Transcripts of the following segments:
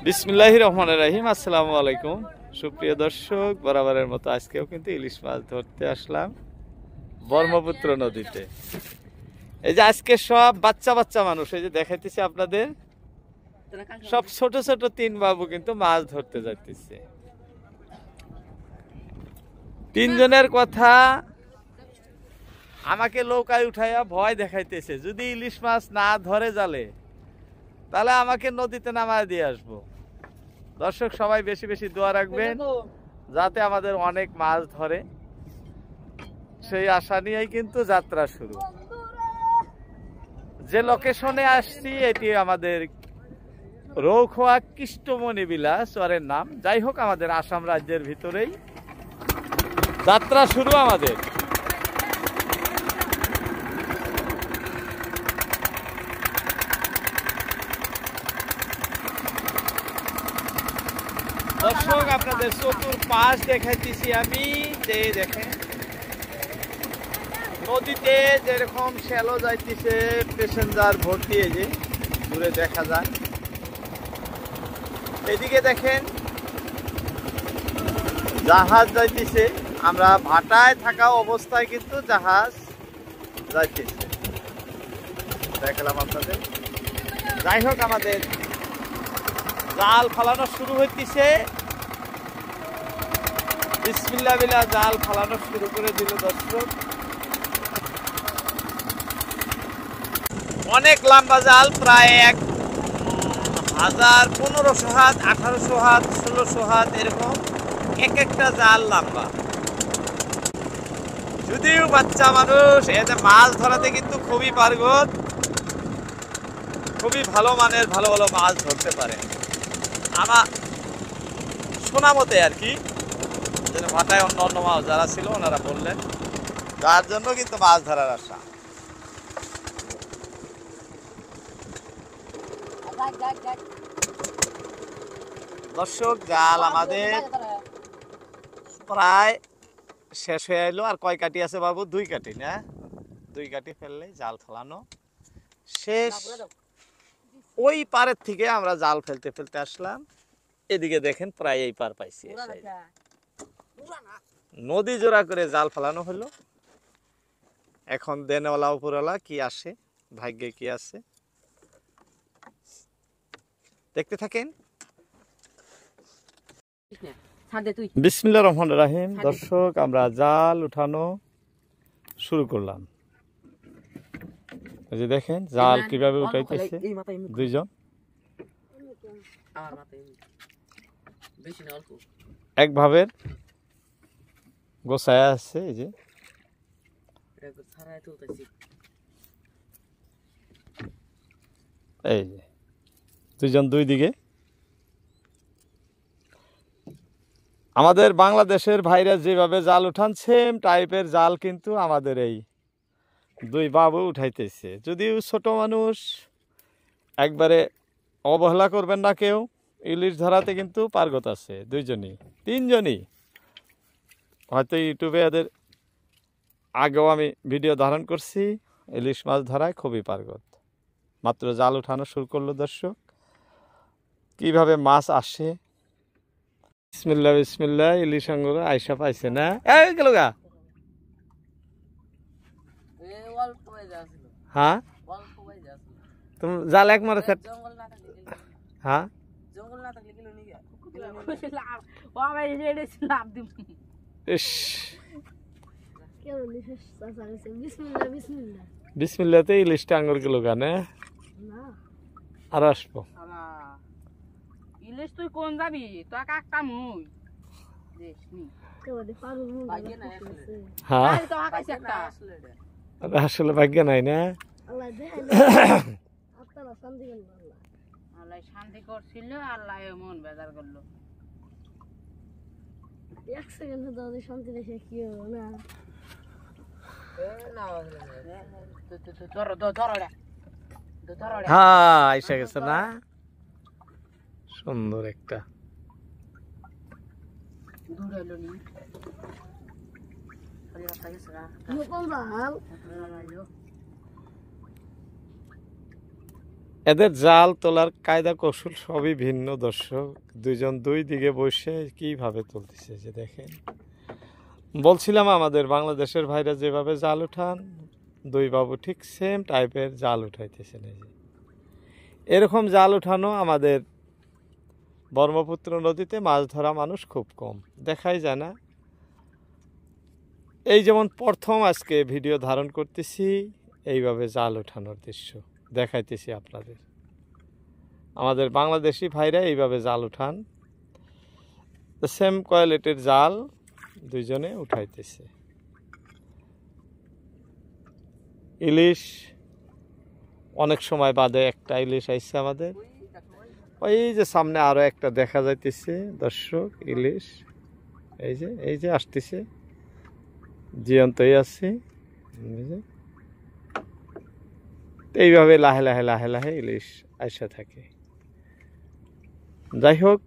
বিসমিল্লাহির রহমানির রহিম। আসসালামু আলাইকুম সুপ্রিয় দর্শক, বরাবরের মতো আজকেও কিন্তু ইলিশ মাছ ধরতে আসলাম ব্রহ্মপুত্র নদীতে। এই যে আজকে সব বাচ্চা বাচ্চা মানুষ, এই যে দেখাইতেছি আপনাদের, সব ছোট ছোট তিন বাবু কিন্তু মাছ ধরতে যাইতেছে। তিনজনের কথা আমাকে নৌকায় উঠাইয়া ভয় দেখাইতেছে, যদি ইলিশ মাছ না ধরে জালে তাহলে আমাকে নদীতে নামায় দিয়ে আসবো। দর্শক সবাই বেশি বেশি দোয়া রাখবেন যাতে আমাদের অনেক মাছ ধরে, সেই আশা নিয়েই কিন্তু যাত্রা শুরু। যে লোকেশনে আসছি এটি আমাদের রৌখোয়া কৃষ্ণমণি বিলা চরের নাম। যাই হোক, আমাদের আসাম রাজ্যের ভিতরেই যাত্রা শুরু আমাদের। দর্শক আপনাদের চতুর্পাশ দেখাইতেছি আমি, যে দেখেন নদীতে যেরকম শ্যালো যাইতেছে, প্যাসেঞ্জার ভর্তি, এই যে দূরে দেখা যায়। এদিকে দেখেন জাহাজ যাইতেছে, আমরা ভাটায় থাকা অবস্থায় কিন্তু জাহাজ যাইতেছে, দেখালাম আপনাদের। যাই হোক, আমাদের জাল ফালানো শুরু হইতেছে। বিসমিল্লাহ বিলা জাল ফালানো শুরু করে দিল দর্শক। অনেক লম্বা জাল, প্রায় 1000, 1500 হাত, 1800 হাত, 1600 হাত, এরকম এক একটা জাল লম্বা। যদিও বাচ্চা মানুষ, এতে মাছ ধরাতে কিন্তু খুবই পারগত, খুবই ভালো মানের ভালো ভালো মাছ ধরতে পারে। আমার শোনা মতে আর কি, ভাটায় অন্য অন্য মাছ যারা ছিল ওনারা বললেন, তার জন্য কিন্তু মাছ ধরার আশা। দর্শক, জাল আমাদের প্রায় শেষ হয়ে এলো। আর কয় কাটি আছে বাবু? 2 কাটি না? 2 কাটি ফেললে জাল ফেলানো শেষ। ওই পারের থেকে আমরা জাল ফেলতে ফেলতে আসলাম, এদিকে দেখেন প্রায় এই পার পাইছি। নদী জোড়া করে জাল ফেলানো হলো। এখন দেনওয়ালা উপরওয়ালা কি আসে, ভাগ্যে কি আছে, দেখতে থাকেন। বিসমিল্লাহির রহমানির রহিম। দর্শক, আমরা জাল উঠানো শুরু করলাম। এই যে দেখেন জাল কিভাবে উঠাইতেছে দুইজন, একভাবে গোছায় আছে। এই যে এই যে দুইজন দুই দিকে। আমাদের বাংলাদেশের ভাইরা যেভাবে জাল উঠান, সেম টাইপের জাল কিন্তু আমাদের এই দুই বাবু উঠাইতেছে। যদিও ছোট মানুষ, একবারে অবহেলা করবেন না কেউ, ইলিশ ধরাতে কিন্তু পারগত আছে দুইজনই, তিনজনই। হয়তো ইউটিউবে এদের আগেও আমি ভিডিও ধারণ করছি, ইলিশ মাছ ধরায় খুবই পারগত। মাত্র জাল উঠানো শুরু করলো দর্শক, কিভাবে মাছ আসে। বিসমিল্লাহ বিসমিল্লাহ, ইলিশ আঙ্গুর আইসা পাইছে না? এই গেল গা। হ্যাঁ, তুমি জাল এক মারে সেট। হ্যাঁ, বিসমিল্লাতে ইলিশটা আঙ্গুর গেল গানে। আর আসবো ইলিশ, তুই কোন যাবি? তো কাকটা মুই হ্যাঁ, আসলে ভাগ্য নাই না। শান্তি করছিল, আল্লাহ মন বেজার করলো। এক সেকেন্ড শান্তি রেখে কি হলো না। হ্যাঁ, এসে গেছে না? সুন্দর একটা এদের জাল তোলার কায়দা কৌশল সবই ভিন্ন দর্শক। দুইজন দুই দিকে বসে কিভাবে তুলতেছে যে দেখেন। বলছিলাম আমাদের বাংলাদেশের ভাইরা যেভাবে জাল উঠান, দুই বাবু ঠিক সেম টাইপের জাল উঠাইতেছেন। এই যে এরকম জাল উঠানো আমাদের ব্রহ্মপুত্র নদীতে মাছ ধরা মানুষ খুব কম, দেখাই যায় না। এই যেমন প্রথম আজকে ভিডিও ধারণ করতেছি, এইভাবে জাল ওঠানোর দৃশ্য দেখাইতেছি আপনাদের। আমাদের বাংলাদেশি ভাইরা এইভাবে জাল উঠান, সেম কোয়ালিটির জাল দুইজনে উঠাইতেছে। ইলিশ অনেক সময় বাদে একটা ইলিশ আইছে আমাদের, ওই যে সামনে আরো একটা দেখা যাইতেছে দর্শক ইলিশ। এই যে আসতেছে, জিয়ন্তই আছে। এইভাবে লাহে লাহে লাহে লাহে ইলিশ আইসা থাকে। যাই হোক,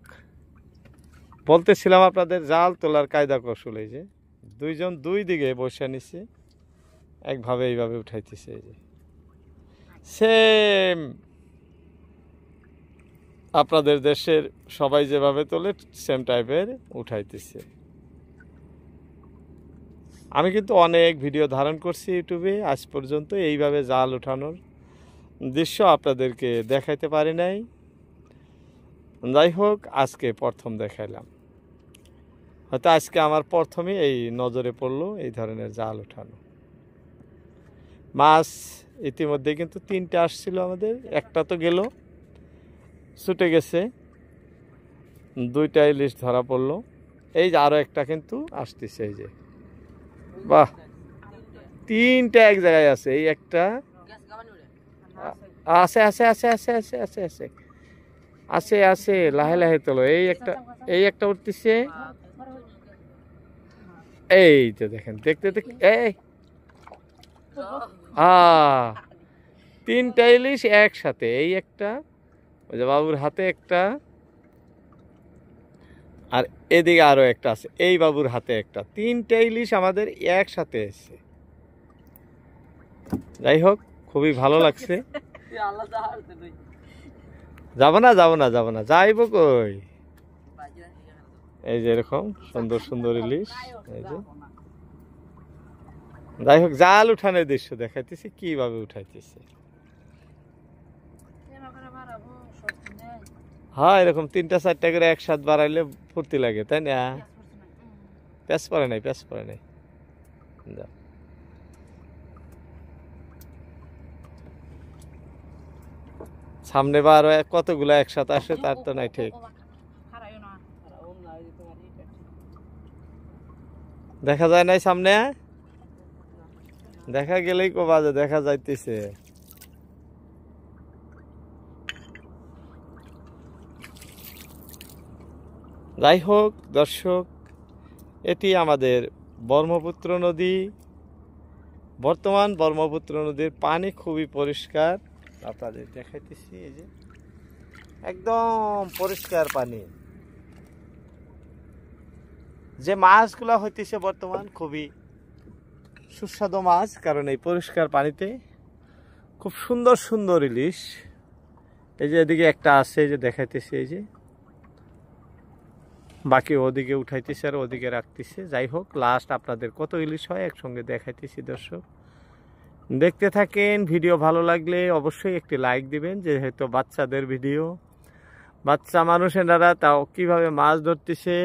বলতেছিলাম আপনাদের জাল তোলার কায়দা কৌশল। এই যে দুইজন দুই দিকে বসে নিছে, একভাবে এইভাবে উঠাইতেছে। এই যে সেম আপনাদের দেশের সবাই যেভাবে তোলে সেম টাইপের উঠাইতেছে। আমি কিন্তু অনেক ভিডিও ধারণ করছি ইউটিউবে, আজ পর্যন্ত এইভাবে জাল উঠানোর দৃশ্য আপনাদেরকে দেখাইতে পারি নাই। যাই হোক, আজকে প্রথম দেখাইলাম। হয়তো আজকে আমার প্রথমেই এই নজরে পড়লো এই ধরনের জাল উঠানো। মাছ ইতিমধ্যে কিন্তু 3টে আসছিল আমাদের, একটা তো গেল, ছুটে গেছে। 2টা ইলিশ ধরা পড়লো। এই যে আরো একটা কিন্তু আসতেছে। এই যে বাহ, 3টা এক জায়গায় আছে। এই একটা আছে আছে আছে আছে আছে আছে আছে আছে আছে লাহে লাহে তোলো। এই একটা উঠতেছে। এই তো দেখেন, দেখতে দেখতে এই 3টা ইলিশ একসাথে। এই একটা, ওই যে বাবুর হাতে একটা, আর এদিকে আরো একটা আছে, এই বাবুর হাতে একটা। 3টা ইলিশ আমাদের একসাথে এসছে। যাই হোক, খুবই ভালো লাগছে। যাবো না যাবো না যাবো না, যাইব কই। এই যে এরকম সুন্দর সুন্দর ইলিশ। এই যে যাই হোক, জাল উঠানোর দৃশ্য দেখাইতেছি কিভাবে উঠাইতেছে। হ্যাঁ, এরকম 3টা 4টা করে একসাথে বাড়াইলে ফুর্তি লাগে, তাই না? প্যাঁচ পড়ে নাই, প্যাঁচ পড়ে নাই। সামনে বা আরো কতগুলো একসাথে আসে তার তো নাই ঠিক। দেখা যায় নাই সামনে, দেখা গেলেই কো বাজে দেখা যাইতেছে। যাই হোক দর্শক, এটি আমাদের ব্রহ্মপুত্র নদী। বর্তমান ব্রহ্মপুত্র নদীর পানি খুবই পরিষ্কার, আপনাদের দেখাইতেছি। এই যে একদম পরিষ্কার পানি। যে মাছগুলা হইতেছে বর্তমান খুবই সুস্বাদু মাছ, কারণ এই পরিষ্কার পানিতে খুব সুন্দর সুন্দর ইলিশ। এই যে এদিকে একটা আছে, এই যে দেখাইতেছি। এই যে বাকি ওদিকে উঠাইতেছে আর ওদিকে রাখতেছে। যাই হোক, লাস্ট আপনাদের কত ইলিশ হয় একসঙ্গে দেখাইতেছি দর্শক। দেখতে থাকেন। ভিডিও ভালো লাগলে অবশ্যই একটি লাইক দিবেন, যেহেতু বাচ্চাদের ভিডিও। বাচ্চা মানুষেরা তাও কিভাবে মাছ ধরতেছে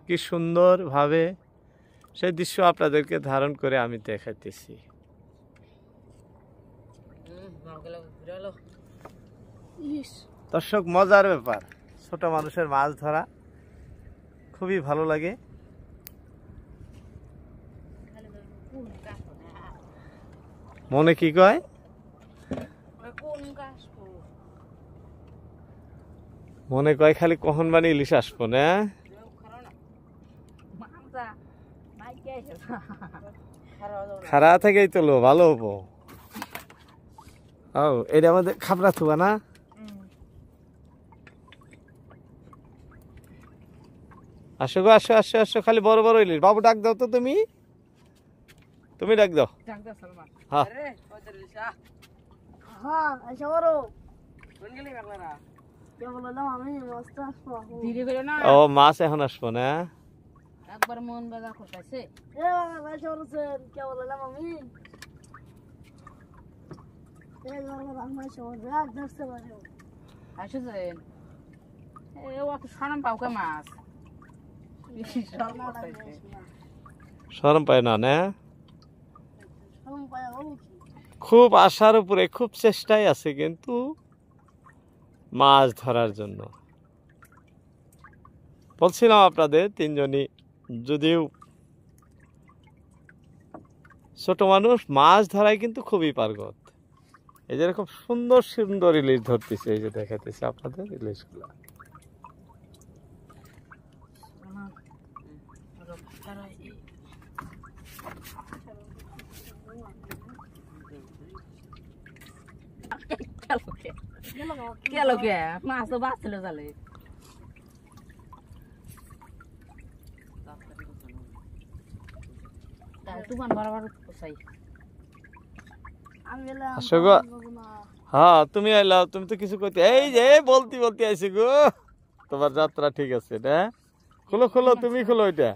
কি সুন্দর ভাবে, সেই দৃশ্য আপনাদেরকে ধারণ করে আমি দেখাইতেছি। দর্শক, মজার ব্যাপার, ছোট মানুষের মাছ ধরা খুবই ভালো লাগে। মনে কি কয়? মনে কয় খালি কখন মানে ইলিশ আসবো না। খারা থেকেই তো লো ভালো হবো। ও, এটা আমাদের খাবরা থুবা না। আসো গো, আসো আসো আসো, খালি বড় বড় ইলিশ। বাবু ডাক দাও তো, তুমি ডাক দাও। হ্যাঁ হ্যাঁ, আচ্ছা বড় কেবল হলাম আমি মাছটা আসবো ধীরে করে না ও মাছ এখন আসবো না? একবার মন বেজার করতেছে এ বাবা ভাই চলছেন কেবল হলাম আমি এই বাবা আমার সময় ব্যাগ ধরতে পারে আসেছেন এ অত সারাম পাও কে মাছ শরম পায় না না? সময় পায় ও কি খুব আশার উপরে খুব চেষ্টায় আছে কিন্তু মাছ ধরার জন্য। বলছিলাম আপনাদের তিনজনই যদিও ছোট মানুষ মাছ ধরায় কিন্তু খুবই পারগত। এই যে খুব সুন্দর সুন্দর ইলিশ ধরতেছে, এই যে দেখাতেছে আপনাদের ইলিশগুলা। গেল কে মাছ তো বাঁচছিল জালে তুমান বরাবর চাই আমি গেলাম আসো গো। হ্যাঁ তুমি আইলাও, তুমি তো কিছু কইতে এই যে বলতে বলতে আইছি গো। তোমার যাত্রা ঠিক আছে না? খোলো খোলো, তুমি খোলো ওইটা।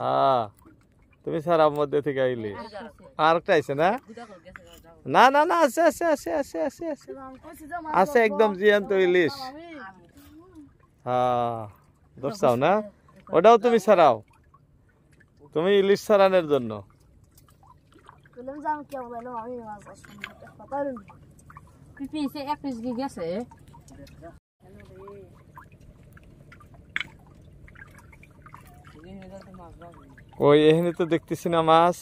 হ্যাঁ তুমি সারার মধ্যে থেকে আইলি। আর একটা আইছে না? না না না, আছে আছে আছে আছে আছে আছে আছে একদম জিয়ান্ত ইলিশ। হ্যাঁ ধরছাও না? ওটাও তুমি ছাড়াও, তুমি ইলিশ ছাড়ানোর জন্য। বললাম যে আমি কেবল হলাম আমি মাছ আসবো কথা হলো পিসে এক পিস গেছে ওই এখানে তো দেখতেছি না মাছ,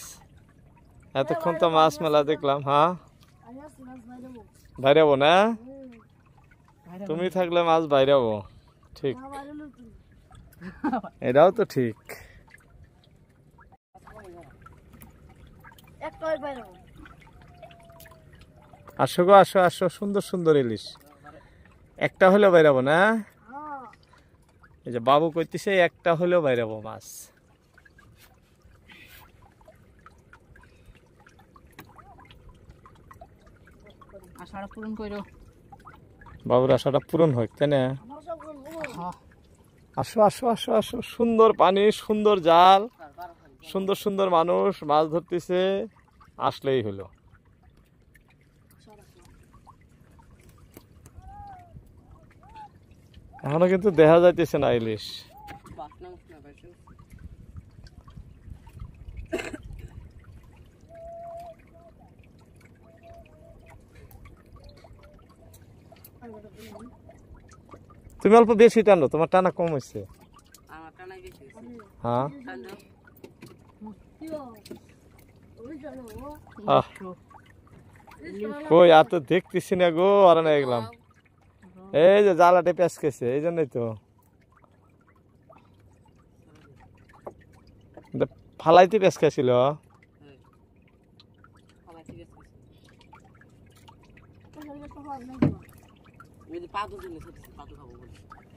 এতক্ষণ তো মাছ মেলা দেখলাম। হ্যাঁ আমি আসছি মাছ ভাই দেবো বাইরাবো না? তুমি থাকলে মাছ বাইরাবো, ঠিক। না বাইরে লোক এটাও তো ঠিক। একটাই বাইরে আসো গো, আসো আসো, সুন্দর সুন্দর ইলিশ। একটা হলেও বাইরাবো না? হ্যাঁ এই যে বাবু কইতেছে একটা হলেও বাইরাবো মাছ। আশাটা পূরণ করো বাবুর আশাটা পূরণ হোক, তাই না? আমার সব বলবো আসো আসো আসো আসো, সুন্দর পানি, সুন্দর জাল, সুন্দর সুন্দর মানুষ মাছ ধরতেছে, আসলেই হলো। এখনো কিন্তু দেখা যাইতেছে না ইলিশ। তুমি অল্প বেশি টানো, তোমার টানা কম হয়েছে। আমার টানাই বেশি হ্যাঁ ওই জানো আহ, কই আর তো দেখতেছি না গো, আর না গেলাম। এই যে জালাটে পেঁচ খেয়েছে, এই জন্যই তো ফালাইতে পেঁচ খেয়েছিল।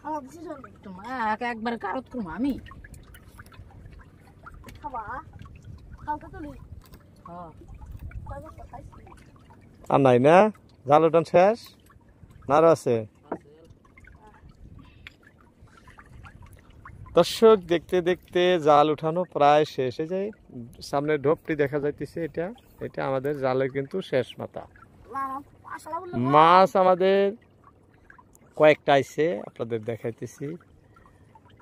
খাওয়া দিছি চল তোমার একবার কারত করবো আমি খাবা খাওয়া তো নেই হ্যাঁ কয় বছর খাইছি আর নাই না? জাল উঠান শেষ না আরো আছে? দর্শক দেখতে দেখতে জাল উঠানো প্রায় শেষ হয়ে যায়। সামনে ঢোপটি দেখা যাইতেছে, এটা এটা আমাদের জালের কিন্তু শেষ মাথা। আসলা বললো মাছ আমাদের কয়েকটা আইছে, আপনাদের দেখাইতেছি।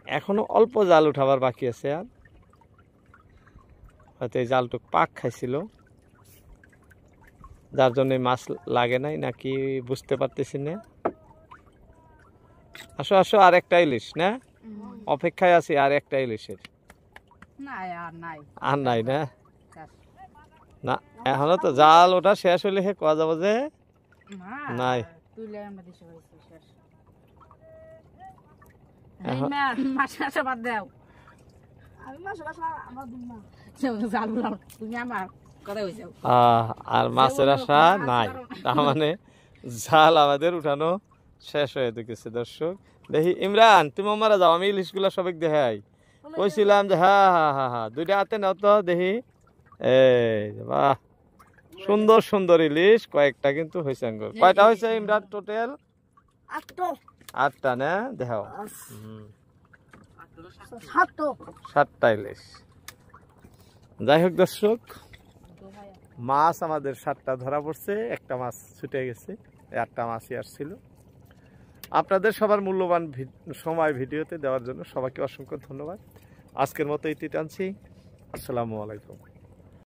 এখনো অল্প জাল উঠাবার বাকি আছে, আর হয়তো এই জালটুক পাক খাইছিল, যার জন্য মাছ লাগে নাই নাকি বুঝতে পারতেছি না। আসো আসো, আর একটা ইলিশ না? অপেক্ষায় আছি আর একটা ইলিশের। নাই আর নাই আর নাই না? শেষ। না এখনো তো জাল ওটা শেষ হলে হে কোয়া যাবো যে নাই। তুইলে আমরা দেশে হয়েছে শেষ এখন- মাসে আসা বাদ দাও আমি মাছ আসলা আমার দিন না জাল বুলাম তুমি আমার কথা হয়েছে আর মাছের আশা নাই, তার মানে জাল আমাদের উঠানো শেষ হয়ে গেছে। দর্শক দেখি, ইমরান তুমি মারা যাও, আমি ইলিশগুলা সবাই দেখাই। কইছিলাম যে হ্যাঁ হ্যাঁ হ্যাঁ হ্যাঁ, দুইটা হাতে নাও তো দেখি। এই যে বাহ, সুন্দর সুন্দর ইলিশ কয়েকটা কিন্তু হয়েছে। কয়টা হয়েছে ইমরান টোটাল? আটটো 8টা না দেখাও। 7টো 7টা ইলিশ। যাই হোক দর্শক, মাছ আমাদের 7টা ধরা পড়ছে, একটা মাছ ছুটে গেছে, 8টা মাছই আসছিল। আপনাদের সবার মূল্যবান সময় ভিডিওতে দেওয়ার জন্য সবাইকে অসংখ্য ধন্যবাদ। আজকের মতো ইতি টানছি। আসসালামু আলাইকুম।